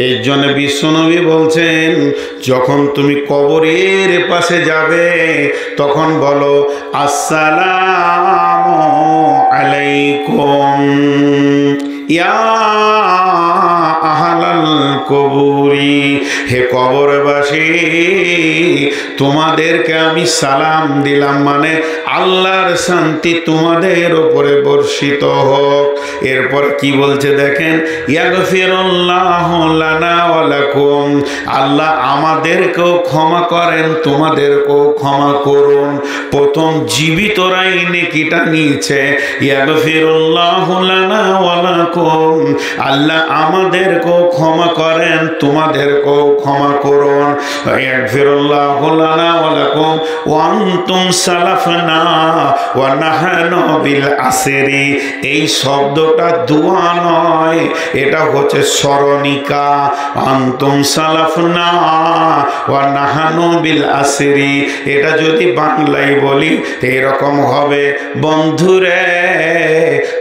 এই জন্য বিশ্বনবী বলছেন, যখন তুমি কবরের পাশে যাবে তখন বলো আসসালামু আলাইকুম ইয়া আহলাল কবুরি, হে কবরবাসী তোমাদেরকে আমি সালাম দিলাম, মানে আল্লাহর শান্তি তোমাদের উপরে বর্ষিত হোক। এরপর কি বলছে দেখেন, ইয়াগফিরুল্লাহু লানা ওয়া লাকুম, আল্লাহ আমাদেরকেও ক্ষমা করেন তোমাদেরকেও ক্ষমা করুন। প্রথম জীবিতরাই নেকিটা নিয়েছে, ইয়াগফিরুল্লাহু লানা ওয়া লাকুম, আল্লাহ আমাদেরকেও ক্ষমা করেন তোমাদেরকেও ক্ষমা করুন। ইয়াগফিরুল্লাহু লানা ওয়া লাকুম ওয়া আনতুম সালাফনা ওয়া নাহনু বিল আসরি, এই শব্দটা দোয়া নয়, এটা হচ্ছে স্মরণিকা। আনতুম সালাফনা ওয়া নাহনু বিল আসরি, এটা যদি বাংলায় বলি এরকম হবে, বন্ধুরে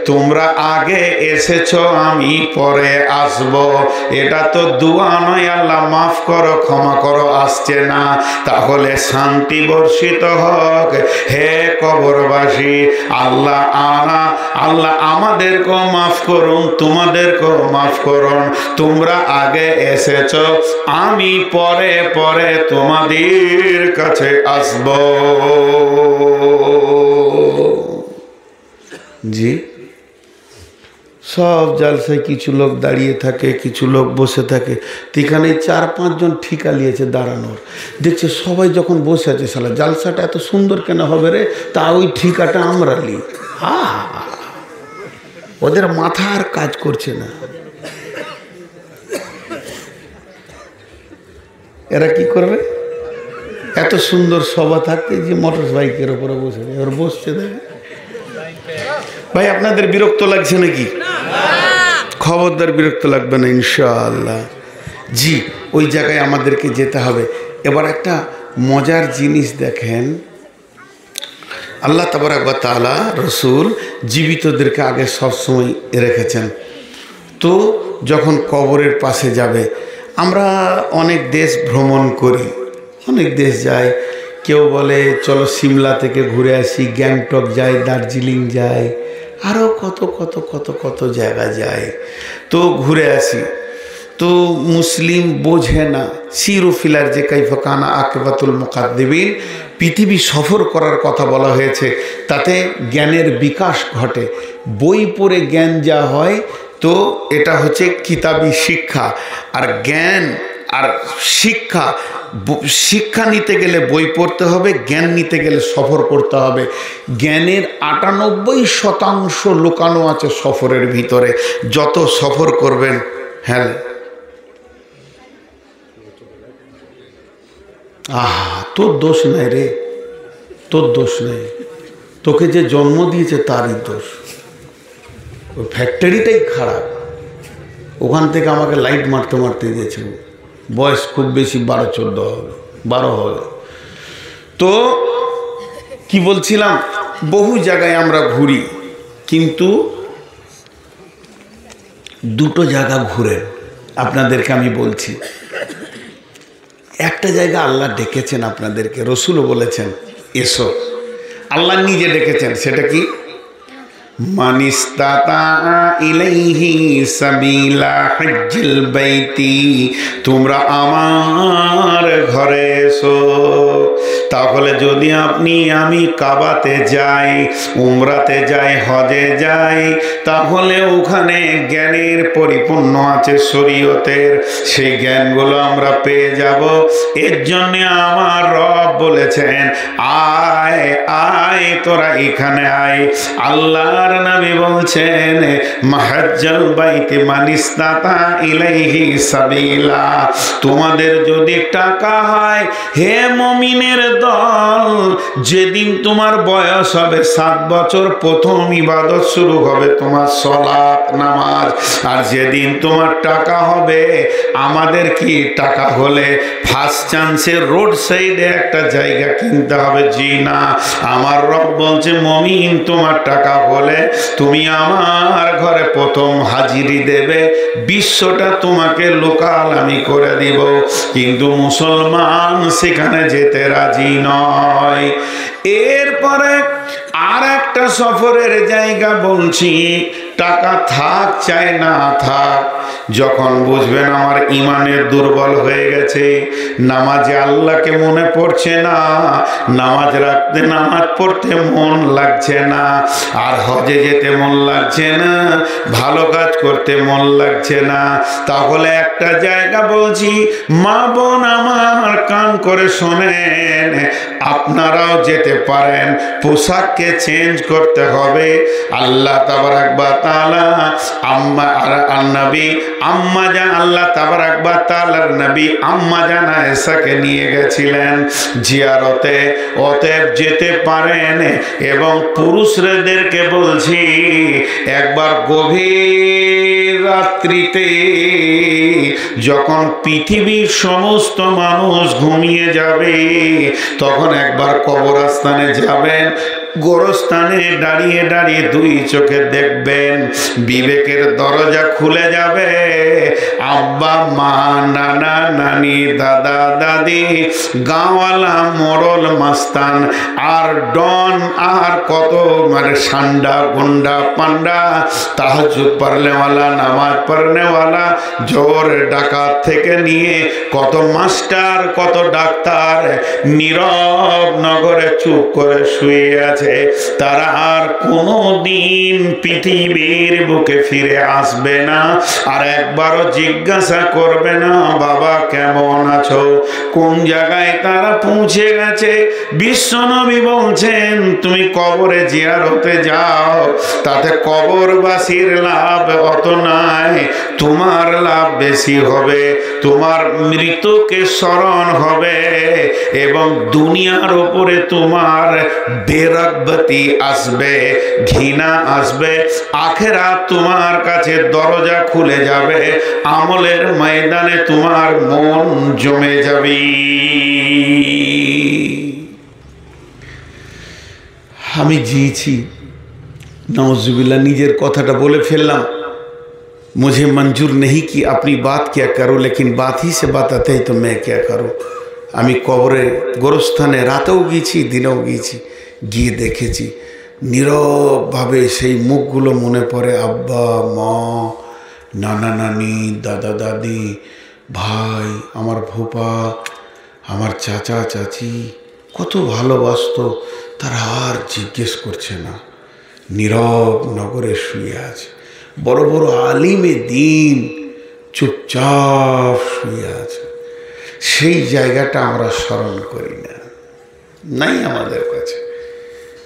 তোমরা আগে এসেছো আমি পরে আসব। এটা তো দোয়া নয়, আল্লাহ মাফ করো ক্ষমা করো আসছে না। তাহলে শান্তি বর্ষিত হোক হে কবরবাসী, আল্লাহ আমাদেরকেও মাফ করুন তোমাদেরকেও মাফ করুন। তোমরা আগে এসেছো আমি পরে পরে তোমাদের কাছে আসব। জি, সব জালসায় কিছু লোক দাঁড়িয়ে থাকে, কিছু লোক বসে থাকে। এখানে 4-5 জন ঠিকা নিয়েছে দাঁড়ানোর, দেখছে সবাই যখন বসে আছে, শালা জালসাটা এত সুন্দর কেন হবে রে, তা ওই ঠিকাটা আমরা নিই। ওদের মাথা আর কাজ করছে না। এরা কি করবে, এত সুন্দর সভা থাকতে যে মোটর বাইকের ওপরে বসে এবার বসছে। দেখে ভাই আপনাদের বিরক্ত লাগছে নাকি? খবরদার বিরক্ত লাগবে না ইনশাআল্লাহ। জি, ওই জায়গায় আমাদেরকে যেতে হবে। এবার একটা মজার জিনিস দেখেন, আল্লাহ তাবারাক ওয়া তাআলা রসুল জীবিতদেরকে আগে সবসময় রেখেছেন। তো যখন কবরের পাশে যাবে, আমরা অনেক দেশ ভ্রমণ করি, অনেক দেশ যাই। কেউ বলে চলো সিমলা থেকে ঘুরে আসি, গ্যাংটক যাই, দার্জিলিং যাই, আরও কত কত কত কত জায়গা যায়, তো ঘুরে আসি। তো মুসলিম বোঝে না সিরুফিলার যে কাইফা কানা আকিবাতুল মুকাদ্দিবিন, পৃথিবী সফর করার কথা বলা হয়েছে, তাতে জ্ঞানের বিকাশ ঘটে। বই পড়ে জ্ঞান যা হয়, তো এটা হচ্ছে কিতাবি শিক্ষা। আর জ্ঞান আর শিক্ষা নিতে গেলে বই পড়তে হবে, জ্ঞান নিতে গেলে সফর করতে হবে। জ্ঞানের 98% লুকানো আছে সফরের ভিতরে। যত সফর করবেন, হ্যাঁ তোর দোষ নাই রে, তোর দোষ নেই, তোকে যে জন্ম দিয়েছে তারই দোষ। ওই ফ্যাক্টরিটাই খারাপ, ওখান থেকে আমাকে লাইট মারতে মারতে দিয়েছে। বয়স খুব বেশি 12-14 হবে, 12 হবে। তো কি বলছিলাম, বহু জায়গায় আমরা ঘুরি, কিন্তু দুটো জায়গা ঘুরে আপনাদেরকে আমি বলছি। একটা জায়গা আল্লাহ ডেকেছেন আপনাদেরকে, রসুলও বলেছেন এসো, আল্লাহ নিজে ডেকেছেন। সেটা কি? মানিস্তাতা ইলাইহি সাবিলা হজ্জিল বাইতি, তোমরা আমার ঘরে এসো। তাহলে যদি আমি কাবাতে যাই, উমরাতে যাই, হজে যাই, তাহলে ওখানে জ্ঞানের পরিপূর্ণ আছে শরীয়তের, সেই জ্ঞানগুলো আমরা পেয়ে যাব। এর জন্যে আমার রব বলেছেন আয় আয় তোরা এখানে আয়। আল্লাহর নবী বলছেন মাহাজ্জাল বাইতি মানিস্তাতা ইলাইহি সাবিলা, তোমাদের যদি টাকা হয় হে মুমিনের মুমিনের দল, যেদিন তোমার বয়স হবে 7 বছর, প্রথম ইবাদত শুরু হবে তোমার সালাত নামাজ। আর যেদিন তোমার টাকা হবে, আমাদের কি টাকা হলে ফার্স্ট চান্সে রোড সাইডে একটা জায়গা কিনতে হবে? জি না, আমার রব বলছে মুমিন তোমার টাকা হলে তুমি আমার ঘরে প্রথম হাজিরি দেবে, বিশ্বটা তোমাকে লোকাল আমি করে দিব। কিন্তু মুসলমান সেখানে যেতে রাজি নয়। এরপরে আর একটা সফরের জায়গা বলছি, টাকা থাক চাই না থাক, যখন বুঝবেন আমার ইমানের দুর্বল হয়ে গেছে, নামাজে আল্লাহকে মনে পড়ছে না, নামাজ রাখতে নামাজ পড়তে মন লাগছে না, আর হজে যেতে মন লাগছে না, ভালো কাজ করতে মন লাগছে না, তাহলে একটা জায়গা বলছি, মা বোন আমার কান করে শোনেন, আপনারাও যেতে পারেন, পোশাককে চেঞ্জ করতে হবে। আল্লাহ তাবারাক ওয়া তাআলা আল্লাহ তাবারাক ওয়া তাআলার নবী আম্মা জান আয়েশাকে নিয়ে গেছিলেন জিয়ারতে, অতএব যেতে পারেন। এবং পুরুষদেরকে বলছি, একবার গভীর রাত্রিতে যখন পৃথিবীর সমস্ত মানুষ ঘুমিয়ে যাবে, তখন একবার কবরস্থানে যাবেন, গোরস্থানে দাঁড়িয়ে দাঁড়িয়ে 2 চোখে দেখবেন, বিবেকের দরজা খুলে যাবে। আব্বা মা, নানা নানি, দাদা দাদি, গাঁওয়ালা, মোড়ল, মাস্তান, আর ডন, আর কত মানে সান্ডা, গুন্ডা, পান্ডা, তাহাজ্জুদ পড়নেওয়ালা, নামাজ পড়নেওয়ালা, জোর ডাকাত থেকে নিয়ে কত মাস্টার, কত ডাক্তার নীরব নগরে চুপ করে শুয়ে আছে। তারা আর কোনো দিন পৃথিবীর বুকে ফিরে আসবে না, আর একবারও জিজ্ঞাসা করবে না বাবা কেমন আছো, কোন জায়গায় তারা পৌঁছে গেছে। বিশ্বনবী বলছেন, তুমি কবরে জিয়ারতে যাও, তাতে কবরবাসীর লাভ অত নাই, তোমার লাভ বেশি হবে, তোমার মৃতকে স্মরণ হবে, এবং দুনিয়ার উপরে তোমার বেরাগবতি আসবে, ঘৃণা আসবে, আখেরাত তোমার কাছে দরজা খুলে যাবে, আমলের ময়দানে তোমার মন জমে যাবে। আমি জিয়েছি, नौजुबिल्लाह, নিজের কথাটা বলে ফেললাম। मुझे मंजूर नहीं कि अपनी बात क्या करूं, लेकिन बात ही से बताते हैं तो मैं क्या करूं। আমি কবরে গোরস্থানে রাতেও গিয়েছি, দিনেও গিয়েছি, গিয়ে দেখেছি নীরবভাবে সেই মুখগুলো মনে পড়ে। আব্বা মা, নানা নানি, দাদা দাদি, ভাই, আমার ফুপা, আমার চাচা চাচি, কত ভালোবাসতো, তারা আর জিজ্ঞেস করছে না, নীরব নগরে শুয়ে আছে। বড় বড় আলিমে দিন চুপচাপ শুয়ে আছে। সেই জায়গাটা আমরা স্মরণ করি না, নাই আমাদের কাছে।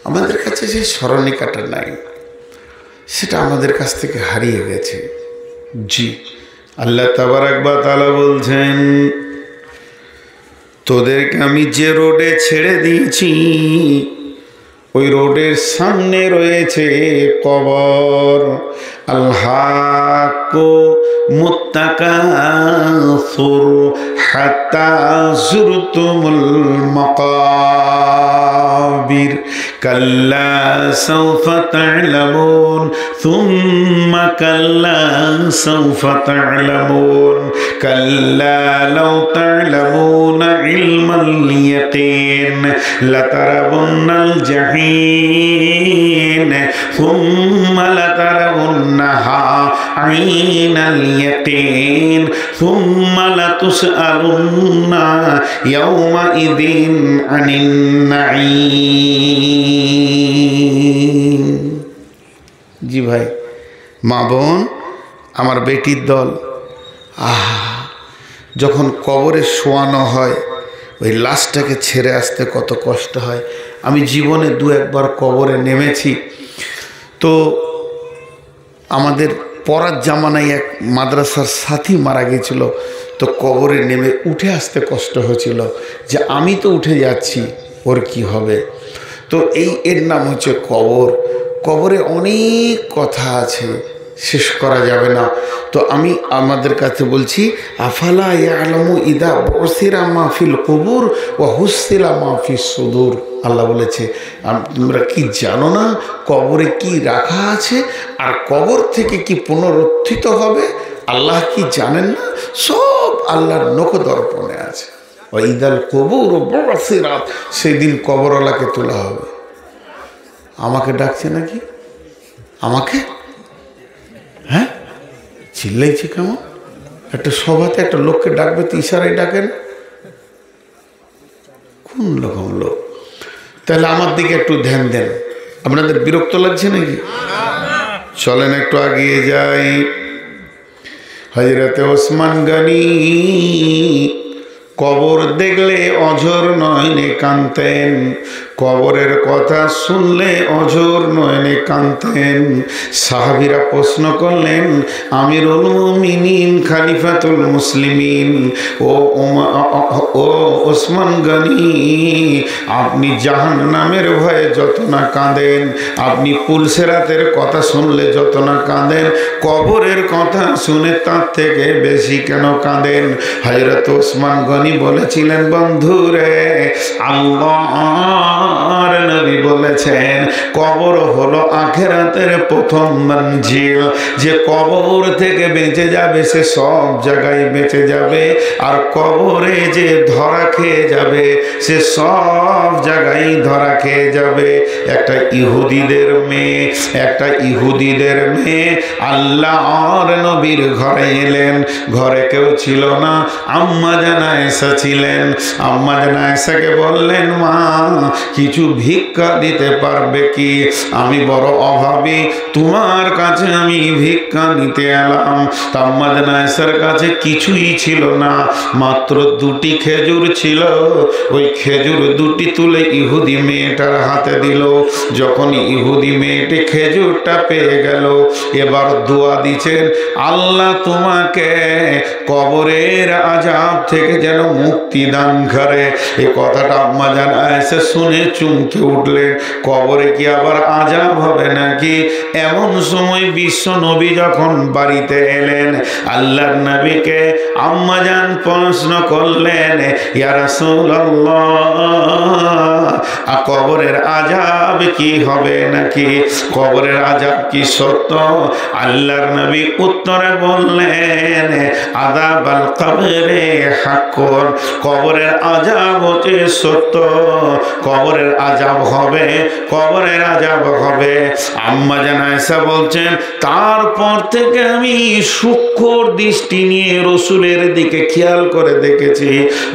আমাদের কাছে সেই স্মরণিকাটা নাই, সেটা আমাদের কাছ থেকে হারিয়ে গেছে। জি, আল্লাহ তাবারাক ওয়া তাআলা বলছেন, তোদেরকে আমি যে রোডে ছেড়ে দিয়েছি, ওই রোডের সামনে রয়েছে কবর। আলহাকু মুত্তাকাসুর হাত্তা যুরতুমুল মাকাবির কাল্লা সাওফা তা'লামুন সুম্মা কাল্লা সাওফা তা'লামুন কাল্লা লাউ তা'লামুনা ইলমাল ইয়াকিন লাতারাবুন্নাল জাহিম সুম্মা লাতারাবুন্নাহা আইনাল ইয়াকিন সুম্মা লাতুসআলুন্না ইয়াওমাইযিন আনিন নাঈম। জি ভাই, মা বোন, আমার বেটির দল, যখন কবরে শোয়ানো হয়, ওই লাশটাকে ছেড়ে আসতে কত কষ্ট হয়। আমি জীবনে 2-1 বার কবরে নেমেছি। তো আমাদের পড়ার জামানায় এক মাদ্রাসার সাথী মারা গেছিল, তো কবরে নেমে উঠে আসতে কষ্ট হয়েছিল যে আমি তো উঠে যাচ্ছি, ওর কি হবে। তো এর নাম হচ্ছে কবর। কবরে অনেক কথা আছে, শেষ করা যাবে না। তো আমি আমাদের কাছে বলছি, আফালা ইয়ালামু ইদা বসিরা মাহফিল কবুর ও হুসিলা মাহফিস সুদূর। আল্লাহ বলেছে, তোমরা কি জানো না কবরে কি রাখা আছে আর কবর থেকে কি পুনরুত্থিত হবে? আল্লাহ কি জানেন না? সব আল্লাহর নখদর্পণে আছে। ও ইদাল কবুর ও বসিরাত, সেদিন কবরওয়ালাকে তোলা হবে। আমাকে ডাকছে নাকি? আমাকে? হ্যাঁ, চিল্লাইছে কেমন? একটা সভাতে একটা লোককে ডাকবে তো ইশারায় ডাকেন, কোন রকম লোক? তাহলে আমার দিকে একটু ধ্যান দেন। আপনাদের বিরক্ত লাগছে নাকি? চলেন একটু এগিয়ে যাই। হযরতে ওসমান গনি কবর দেখলে অঝোর নয়নে কাঁদতেন, কবরের কথা শুনলে অঝোর নয়নে কাঁদতেন। সাহাবীরা প্রশ্ন করলেন, আমিরুল মুমিনিন খলিফাতুল মুসলিমিন, ও ওসমান গনি, আপনি জাহান্নামের ভয়ে যত না কাঁদেন, আপনি পুলসেরাতের কথা শুনলে যত না কাঁদেন, কবরের কথা শুনে তার থেকে বেশি কেন কাঁদেন? হযরত ওসমান গনি বলেছিলেন, বন্ধুরে, আল্লাহর নবী বলেছেন কবর হলো আখিরাতের প্রথম মঞ্জিল। যে কবর থেকে বেঁচে যাবে সে সব জায়গায় বেঁচে যাবে, আর কবরে যে ধরা খেয়ে যাবে সে সব জায়গায় ধরা খেয়ে যাবে। একটা ইহুদিদের মেয়ে আল্লাহর নবীর ঘরে এলেন। ঘরে কেউ ছিল না, আম্মা জান আয়েশা ছিলেন। আম্মা জান আয়েশাকে বললেন, মা কিছু ভিক্ষা দিতে পারবে কি? আমি বড় অভাবী, তোমার কাছে আমি ভিক্ষা নিতে এলাম। আম্মা জান আয়েশার কাছে কিছুই ছিল না, মাত্র 2টি খেজুর ছিল। ওই খেজুর 2টি তুলে ইহুদি মেয়েটার হাতে দিল। যখন ইহুদি মেয়েটি খেজুরটা পেয়ে গেল, এবার দোয়া দিচ্ছেন, আল্লাহ তোমাকে কবরের আযাব থেকে যেন মুক্তি দান করে। এই কথাটা আম্মা জান আয়েশা শুনে চমকে উঠলেন, কবরে কি আবার আযাব হবে নাকি? এমন সময় বিশ্ব নবী যখন বাড়িতে এলেন, আল্লাহর নবীকে আম্মা জান প্রশ্ন করলেন, ইয়া রাসূলুল্লাহ, কবরের আযাব কি হবে নাকি? কবরের আযাব কি সত্য? আল্লাহর নবী উত্তরে বললেন, আযাবাল কবরে হাক্কুন, কবরের আযাব হচ্ছে সত্য, কবরের আযাব হবে, কবরের আযাব হবে। আম্মা জান আয়েশা বলছেন, তারপর থেকে আমি সূক্ষ্ম দৃষ্টি নিয়ে রসুলের দিকে খেয়াল করে দেখেছি,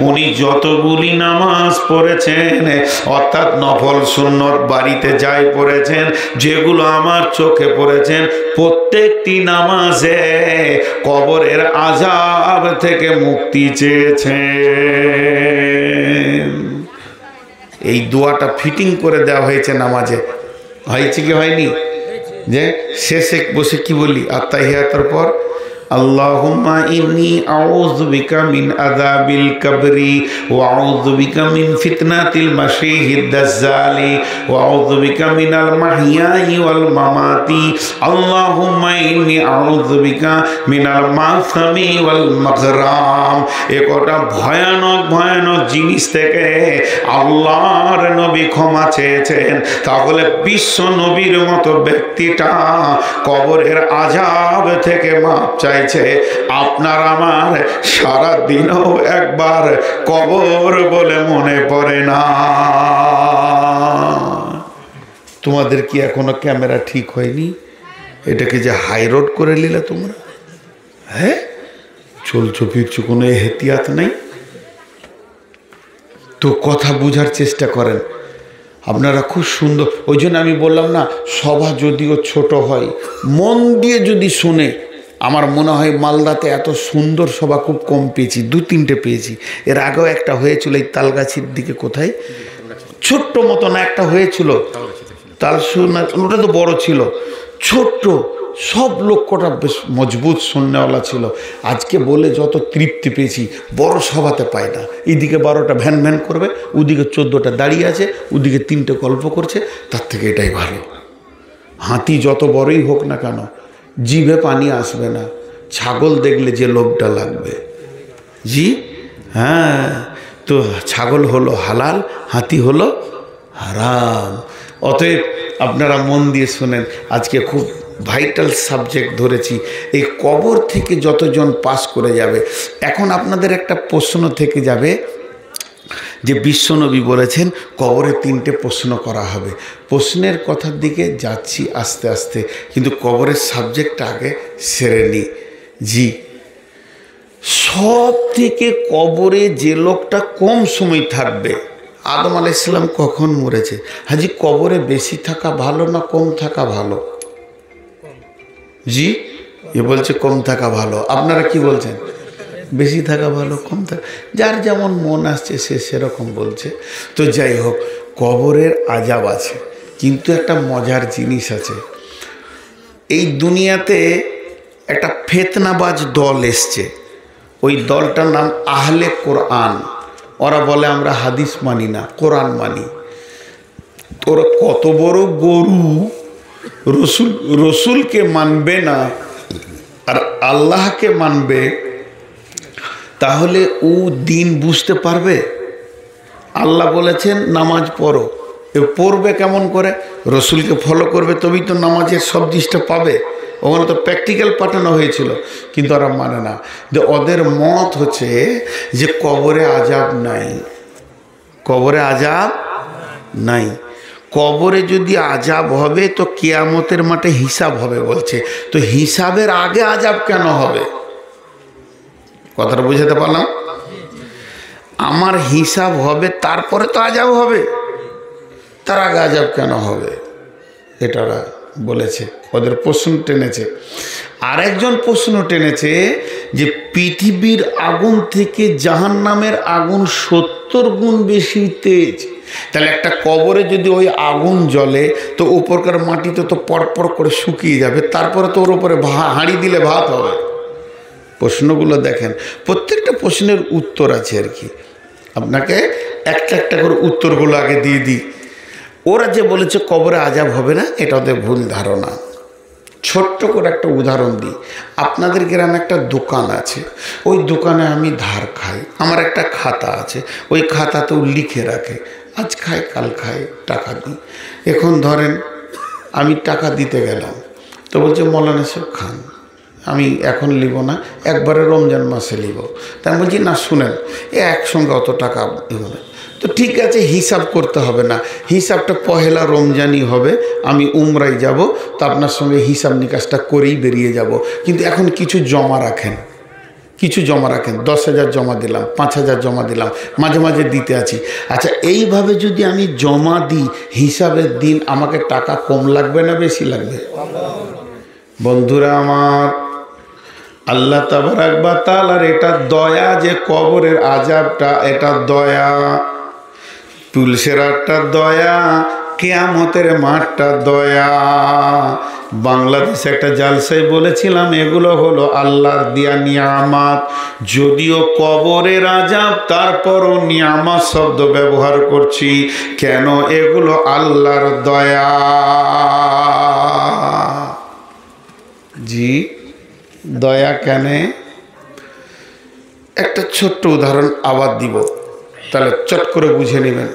উনি যতগুলি নামাজ পড়েছেন, অর্থাৎ নফল সুন্নত বাড়িতে যাই পড়েছেন, যেগুলো আমার চোখে পড়েছেন, প্রত্যেকটি নামাজে কবরের আযাব থেকে মুক্তি চেয়েছেন। এই দোয়াটা ফিটিং করে দেওয়া হয়েছে নামাজে। হয়েছে কি হয়নি? যে শেষে বসে কি বলি আত্তাহিয়াতের পর, আল্লাহুম্মা ইন্নী আউযু বিকা মিন আযাবিল কবরি ওয়া আউযু বিকা মিন ফিতনাতিল মাসীহিদ দাজ্জালি ওয়া আউযু বিকা মিনাল মাহইয়াই ওয়াল মামাতি আল্লাহুম্মা ইন্নী আউযু বিকা মিনাল মাসামি ওয়াল মাগরাম। একটা ভয়ানক ভয়ানক জিনিস থেকে আল্লাহর নবী ক্ষমা চেয়েছেন। তাহলে বিশ্ব নবীর মতো ব্যক্তিটা কবরের আযাব থেকে মাপ চাইছে। আপনার আমার সারা দিনও একবার কবর বলে মনে পড়ে না। তোমাদের কি এখনো ক্যামেরা ঠিক হয়নি? এটাকে যে হাই রোড করে নিলে তোমরা, হ্যাঁ, চলছো ফিরছো, কোনো এহতিয়াত নেই তো। কথা বুঝার চেষ্টা করেন আপনারা, খুব সুন্দর। ওই জন্য আমি বললাম না, সভা যদিও ছোট হয়, মন দিয়ে যদি শুনে, আমার মনে হয় মালদাতে এত সুন্দর সভা খুব কম পেয়েছি, 2-3টে পেয়েছি। এর আগেও একটা হয়েছিল এই তালগাছির দিকে, কোথায় ছোট্ট মতো না একটা হয়েছিল, তালসু না, ওটা তো বড় ছিল, ছোট্ট সব লক্ষ্যটা বেশ মজবুত শূন্যওয়ালা ছিল। আজকে বলে যত তৃপ্তি পেয়েছি বড় সভাতে পাই না। এদিকে 12টা ভ্যান ভ্যান করবে, ওদিকে 14টা দাঁড়িয়ে আছে, ওদিকে 3টে গল্প করছে, তার থেকে এটাই ভালো। হাতি যত বড়ই হোক না কেন, জিভে পানি আসবে না। ছাগল দেখলে যে লোভটা লাগবে, জি হ্যাঁ, তো ছাগল হলো হালাল, হাতি হলো হারাম। অতএব আপনারা মন দিয়ে শোনেন, আজকে খুব ভাইটাল সাবজেক্ট ধরেছি। এই কবর থেকে যতজন পাস করে যাবে, এখন আপনাদের একটা প্রশ্ন থেকে যাবে যে বিশ্বনবী বলেছেন কবরে 3টে প্রশ্ন করা হবে। প্রশ্নের কথার দিকে যাচ্ছি আস্তে আস্তে, কিন্তু কবরের সাবজেক্টটা আগে সেরে নিই। জি, সব থেকে কবরে যে লোকটা কম সময় থাকবে, আদম আলাইহিস সালাম কখন মরেছে? হাজি, কবরে বেশি থাকা ভালো না কম থাকা ভালো? জি, এ বলছে কম থাকা ভালো। আপনারা কি বলছেন? বেশি থাকা ভালো, কম থাকা, যার যেমন মন আসছে সে সেরকম বলছে। তো যাই হোক, কবরের আযাব আছে, কিন্তু একটা মজার জিনিস আছে। এই দুনিয়াতে একটা ফিতনাবাজ দল এসছে, ওই দলটার নাম আহলে কোরআন। ওরা বলে আমরা হাদিস মানি না, কোরআন মানি। ওরা কত বড় গরু, রসুলকে মানবে না আর আল্লাহকে মানবে, তাহলে ও দিন বুঝতে পারবে? আল্লাহ বলেছেন নামাজ পড়ো, এ পড়বে কেমন করে? রসুলকে ফলো করবে, তবেই তো নামাজের সব জিনিসটা পাবে। ওখানে তো প্র্যাকটিক্যাল পাঠানো হয়েছিল, কিন্তু ওরা মানে না। যে ওদের মত হচ্ছে যে কবরে আযাব নাই, কবরে আযাব নাই। কবরে যদি আযাব হবে তো কিয়ামতের মাঠে হিসাব হবে বলছে। তো হিসাবের আগে আযাব কেন হবে? কথাটা বুঝাতে পারলাম? আমার হিসাব হবে তারপরে তো আযাব হবে, তার আগে আযাব কেন হবে? এটা বলেছে, ওদের প্রশ্ন টেনেছে। আরেকজন প্রশ্ন টেনেছে যে পৃথিবীর আগুন থেকে জাহান্নামের আগুন 70 গুণ বেশি তেজ। তাহলে একটা কবরে যদি ওই আগুন জ্বলে তো উপরকার মাটি তো পরপর করে শুকিয়ে যাবে, তারপরে তো ওর উপরে হাঁড়ি দিলে ভাত হবে। প্রশ্নগুলো দেখেন, প্রত্যেকটা প্রশ্নের উত্তর আছে আর কি। আপনাকে একটা একটা করে উত্তরগুলো আগে দিয়ে দিই। ওরা যে বলেছে কবরে আযাব হবে না, এটা ওদের ভুল ধারণা। ছোট্ট করে একটা উদাহরণ দিই। আপনাদের গ্রামে একটা দোকান আছে, ওই দোকানে আমি ধার খাই, আমার একটা খাতা আছে, ওই খাতাতেও লিখে রাখে আজ খাই কাল খাই, টাকা দিই। এখন ধরেন আমি টাকা দিতে গেলাম, তো বলছে মৌলানা সাহেব খান, আমি এখন নিব না, একবারে রমজান মাসে নিব। তাই আমি বলছি না শুনেন, একসঙ্গে অত টাকা এগুলো তো ঠিক আছে, হিসাব করতে হবে না, হিসাবটা পহেলা রমজানই হবে, আমি উমরায় যাব, তো আপনার সঙ্গে হিসাব নিকাশটা করেই বেরিয়ে যাব। কিন্তু এখন কিছু জমা রাখেন, কিছু জমা রাখেন, 10,000 জমা দিলাম, 5,000 জমা দিলাম, মাঝে মাঝে দিতে আছি। আচ্ছা, এইভাবে যদি আমি জমা দিই, হিসাবের দিন আমাকে টাকা কম লাগবে না বেশি লাগবে? বন্ধুরা আমার, আল্লাহ তাবারাক ওয়া তাআলার এটা দয়া যে কবরের আযাবটা, এটা দয়া, তুলসেরাটা দয়া, কিয়ামতের মাঠটা দয়া। বাংলাদেশে একটা জালসায় বলেছিলাম এগুলো হলো আল্লাহর দেয়া নিয়ামত। যদিও কবরের আযাব, তারপরও নিয়ামত শব্দ ব্যবহার করছি কেন? এগুলো আল্লাহর দয়া। জি, দয়া কেন? একটা ছোট্ট উদাহরণ আবার দিব, তাহলে চট করে বুঝে নেবেন।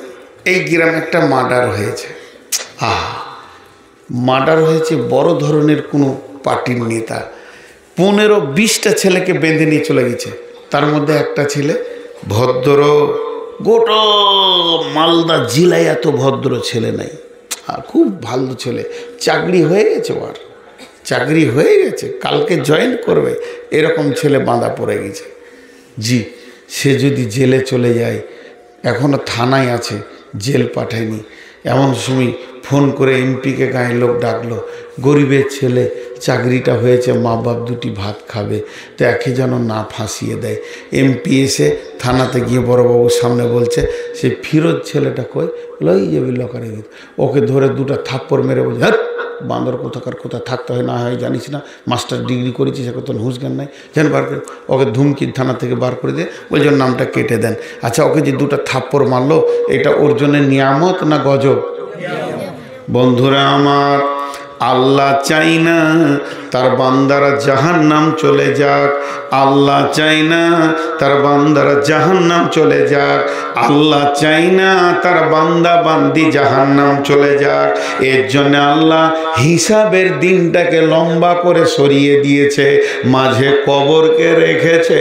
এই গ্রামে একটা মার্ডার হয়েছে, মার্ডার হয়েছে বড় ধরনের কোনো পার্টির নেতা, 15-20টা ছেলেকে বেঁধে নিয়ে চলে গেছে। তার মধ্যে একটা ছেলে ভদ্র, গোটা মালদা জেলায় এত ভদ্র ছেলে নাই, খুব ভালো ছেলে, চাকরি হয়ে গেছে, ওর চাকরি হয়ে গেছে, কালকে জয়েন করবে, এরকম ছেলে বাঁধা পড়ে গেছে। জি, সে যদি জেলে চলে যায়, এখনও থানায় আছে, জেল পাঠায়নি, এমন সময় ফোন করে এমপিকে গায়ে লোক ডাকলো, গরিবের ছেলে চাকরিটা হয়েছে, মা বাপ দুটি ভাত খাবে, তো একে যেন না ফাঁসিয়ে দেয়। এমপি এসে থানাতে গিয়ে বড়বাবুর সামনে বলছে সেই ফিরোজ ছেলেটা কই, লই যাবি লকারে, ওকে ধরে 2টা থাপ্পড় মেরে বলছে, হ্যাঁ বান্দর কোথাকার কোথায় থাকতে হয় না হয় জানিস না, মাস্টার ডিগ্রি করেছিস, এখন তো হুঁশ জ্ঞান নাই, যেন বার করে ওকে ধুমকির থানা থেকে বার করে দিয়ে বলছে ওর নামটা কেটে দেন। আচ্ছা ওকে যে দুটো থাপ্পড় মারলো এটা ওর জন্য নিয়ামত না গজব? বন্ধুরা আমার, আল্লাহ চাই না তার বান্দারা জাহান্নাম চলে যাক, আল্লাহ চাই না তার বান্দারা জাহান্নাম চলে যাক, আল্লাহ চাই না তার বান্দা বান্দি জাহান্নাম চলে যাক। এর জন্য আল্লাহ হিসাবের দিনটাকে লম্বা করে সরিয়ে দিয়েছে, মাঝে কবরকে রেখেছে।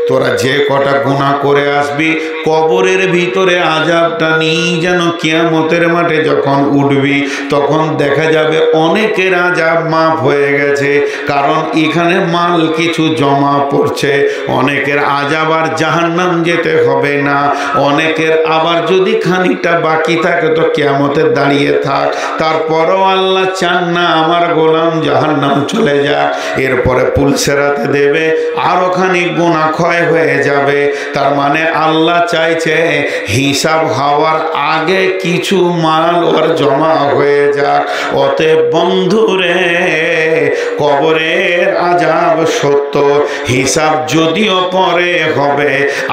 তোরা যে কটা গুনাহ করে আসবি কবরের ভিতরে আযাবটা নিয়ে যেন কিয়ামতের মাঠে যখন উঠবি তখন দেখা যাবে অনেকের আযাব মাফ হয়ে গেছে, কারণ এখানে মাল কিছু জমা পড়ছে। অনেকের আযাব আর জাহান্নাম যেতে হবে না, অনেকের আবার যদি খানিকটা বাকি থাকে তো কিয়ামতে দাঁড়িয়ে থাক, তারপরও আল্লাহ চান না আমার গোলাম জাহান্নাম চলে যাক। এরপরে পুলসেরাতে দেবে, আরো খানিক গুনাহ ক্ষয় হয়ে যাবে। তার মানে আল্লাহ চাইছে হিসাব হওয়ার আগে কিছু মাল ওর জমা হয়ে যাক। অতএব বন্ধুরে, কবরের আযাব সত্য, হিসাব যদিও পরে হবে,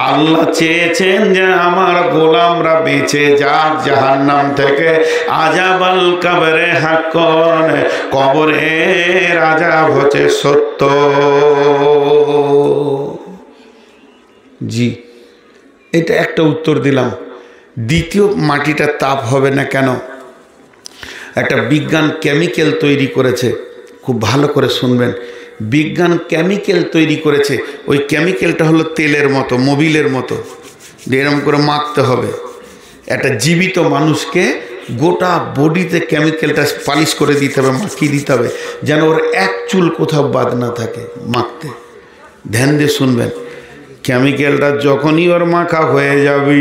আল্লাহ চেয়েছেন যে আমার গোলামরা বেঁচে যাক জাহান্নাম থেকে। আযাব আল কবরে হাক্কন, কবরের আযাব হচ্ছে সত্য। জি, এটা একটা উত্তর দিলাম। দ্বিতীয়, মাটিটা তাপ হবে না কেন? একটা বিজ্ঞান কেমিক্যাল তৈরি করেছে, খুব ভালো করে শুনবেন। বিজ্ঞান কেমিক্যাল তৈরি করেছে, ওই কেমিক্যালটা হলো তেলের মতো, মোবিলের মতো, এরকম করে মাখতে হবে। একটা জীবিত মানুষকে গোটা বডিতে কেমিক্যালটা পালিশ করে দিতে হবে, মাখিয়ে দিতে হবে, যেন ওর এক চুল কোথাও বাদ না থাকে মাখতে। ধ্যান দিয়ে শুনবেন। কেমিক্যালটা যখনই ওর মাখা হয়ে যাবে,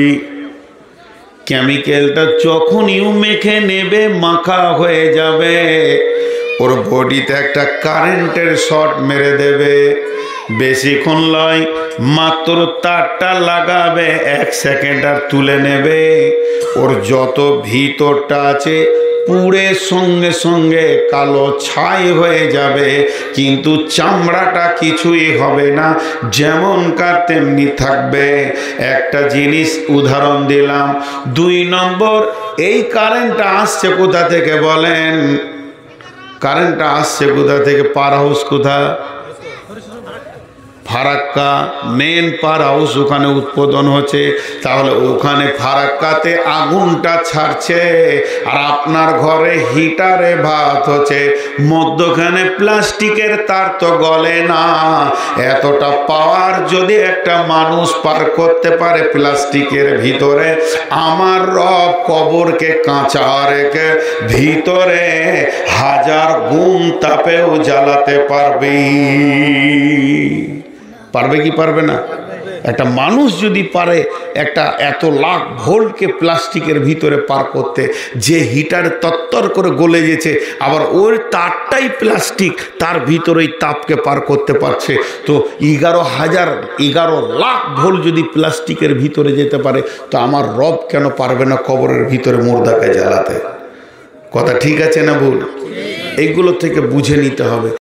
কেমিক্যালটা যখনই মেখে নেবে, মাখা হয়ে যাবে, ওর বডিতে একটা কারেন্টের শর্ট মেরে দেবে। বেশিক্ষণ লয়, মাত্র তারটা লাগাবে, 1 সেকেন্ড আর তুলে নেবে। ওর যত ভিতরটা আছে পুড়ে সঙ্গে সঙ্গে কালো ছাই হয়ে যাবে, কিন্তু চামড়াটা কিছুই হবে না, যেমনকার তেমনি থাকবে। একটা জিনিস উদাহরণ দিলাম। 2 নম্বর, এই কারেন্টটা আসছে কোথা থেকে বলেন? কারেন্টটা আসছে কোথা থেকে? পাওয়ার হাউস কোথা? ফারাক্কা, মেন পাওয়ার হাউস ওখানে উৎপাদন হচ্ছে। তাহলে ওখানে ফারাক্কাতে আগুনটা ছাড়ছে, আর আপনার ঘরে হিটারে ভাত হচ্ছে, মধ্যখানে প্লাস্টিকের তার তো গলে না। এতটা পাওয়ার যদি একটা মানুষ পার করতে পারে প্লাস্টিকের ভিতরে, আমার রব কবরকে কাঁচা রেখে ভিতরে 1000 গুণ তাপেও জ্বালাতে পারবে। পারবে কি পারবে না? একটা মানুষ যদি পারে একটা এত লাখ ভোল্টকে প্লাস্টিকের ভিতরে পার করতে, যে হিটার তত্তর করে গলে গেছে, আবার ওর তারটাই প্লাস্টিক, তার ভিতরেই তাপকে পার করতে পারছে, তো 11 লাখ ভোল্ট যদি প্লাস্টিকের ভিতরে যেতে পারে, তো আমার রব কেন পারবে না কবরের ভিতরে মুর্দাকে জ্বালাতে? কথা ঠিক আছে না ভুল? এইগুলো থেকে বুঝে নিতে হবে।